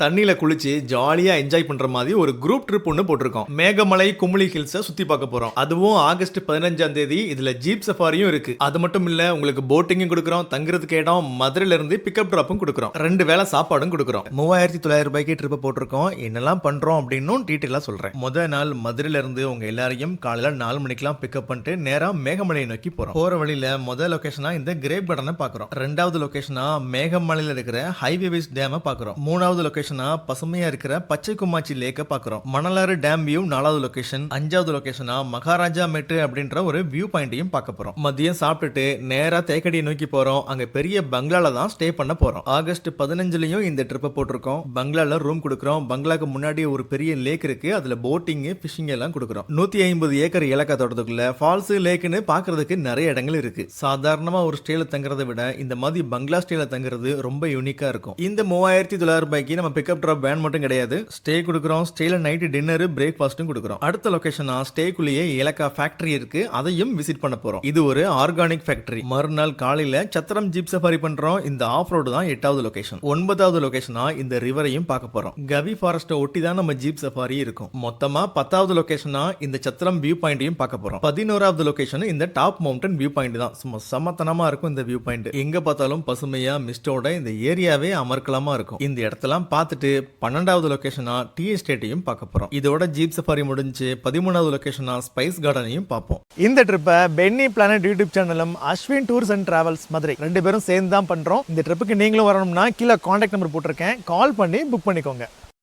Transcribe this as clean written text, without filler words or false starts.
தண்ணியில குளிச்சு ஜாலியா என்ஜாய் பண்ற மாதிரி ஒரு குரூப் ட்ரிப் ஒன்று போட்டிருக்கோம். மேகமலை குமுளி ஹில்ஸை சுத்தி பார்க்க போறோம். அதுவும் ஆகஸ்ட் 15ஆம் தேதி. இதுல ஜீப் சஃபாரியும் இருக்கு. அது மட்டும் இல்ல, உங்களுக்கு போட்டிங்கும் கொடுக்குறோம், தங்குறதுக்கு இடம், மதுரையில இருந்து பிக்கப் டிராப்பும் கொடுக்குறோம், 2 வேளை சாப்பாடும் கொடுக்குறோம். 3900 ரூபாய்க்கு ட்ரிப் போட்டிருக்கோம். என்னெல்லாம் பண்றோம் அப்படின்னு டீட்டெயிலா சொல்றேன். முதல் நாள் மதுரையில இருந்து உங்க எல்லாரையும் காலையில 4 மணிக்கெல்லாம் பிக்கப் பண்ணிட்டு நேரா மேகமலையை நோக்கி போறோம். போற வழியில முதல் லொகேஷனா இந்த கிரேப் கார்டனை பாக்குறோம். 2வது லொகேஷனா மேகமலையில இருக்கிற ஹைவேஸ் டேமை பாக்குறோம். 3வது லொகேஷனா பசுமையா இருக்கிற பச்சை குமாச்சி லேக்க பாக்குறோம். மணலாறு டேம் வியூ 4வது லொகேஷன். 5வது லொகேஷனா மகாராஜா மெட்டு அப்படின்ற ஒரு வியூ பாயிண்டையும் பார்க்க போறோம். மதியம் சாப்பிட்டுட்டு நேரா தேக்கடியை நோக்கி போறோம். அங்க பெரிய பங்களால தான் ஸ்டே பண்ண போறோம். ஆகஸ்ட் 15லயும் இந்த ட்ரிப்பை போட்டிருக்கோம். பங்களால ரூம் கொடுக்குறோம். பங்களாக்கு முன்னாடி ஒரு பெரிய லேக் இருக்கு. அதுல போட்டிங், ஃபிஷிங் எல்லாம் கொடுக்குறோம். 150 ஏக்கர் இலக்கா தோட்டத்துக்குள்ள ஃபால்ஸ் லேக்னு பாக்குறதுக்கு நிறைய இடங்கள் இருக்கு. சாதாரணமா ஒரு ஸ்டேல தங்குறதை விட இந்த மாதிரி பங்களா ஸ்டேல தங்குறது ரொம்ப யூனிக்கா இருக்கும். இந்த 3900 ரூபாய்க்கு நம்ம பிக்கப் ட்ராப் வேன் மட்டும் கிடையாது, ஸ்டே கொடுக்குறோம். ஸ்டேல நைட் டின்னர், பிரேக்ஃபாஸ்டும் கொடுக்குறோம். அடுத்த லொகேஷனா ஸ்டேக்குள்ளேயே ஏலக்கா ஃபேக்டரி இருக்கு. அதையும் விசிட் பண்ண போறோம். இது ஒரு ஆர்கானிக் ஃபேக்டரி. மறுநாள் காலையில சத்திரம் ஜீப் சஃபாரி பண்றோம். இந்த ஆஃப் ரோடு தான் 8வது லொகேஷன். 9வது லொகேஷனா இந்த ரிவரையும் பார்க்க போறோம். கவி ஃபாரஸ்ட்டை ஒட்டி தான் நம்ம ஜீப் சஃபாரி இருக்கும். மொத்தமா 10வது லொகேஷனா இந்த சத்திரம் வியூ பாயிண்டையும் பார்க்க போறோம். 11வது லொகேஷன் இந்த டாப் மவுண்டன் வியூ பாயிண்ட் தான். சும்மா சமத்தனமா இருக்கும் இந்த வியூ பாயிண்ட். எங்க பார்த்தாலும் பசுமையா மிஸ்டோட இந்த ஏரியாவே அமர்க்கலமா இருக்கும். இந்த இடத்தெல்லாம் பார்த்துட்டு 12வது லொகேஷனா டீ எஸ்டேட்டையும் பார்க்க போறோம். இதோட ஜீப் சஃபாரி முடிஞ்சு 13வது லொகேஷனா ஸ்பைஸ் கார்டனையும் பார்ப்போம். இந்த ட்ரிப்பை பென்னி பிளானட் யூடியூப் சேனலும் Ashwin tours and travels Madurai 2 பேரும் சேர்ந்து தான் பண்றோம். இந்த ட்ரிப்புக்கு நீங்களும் வரணும்னா கீழே கான்டாக்ட் நம்பர் போட்டிருக்கேன், கால் பண்ணி புக் பண்ணிக்கோங்க.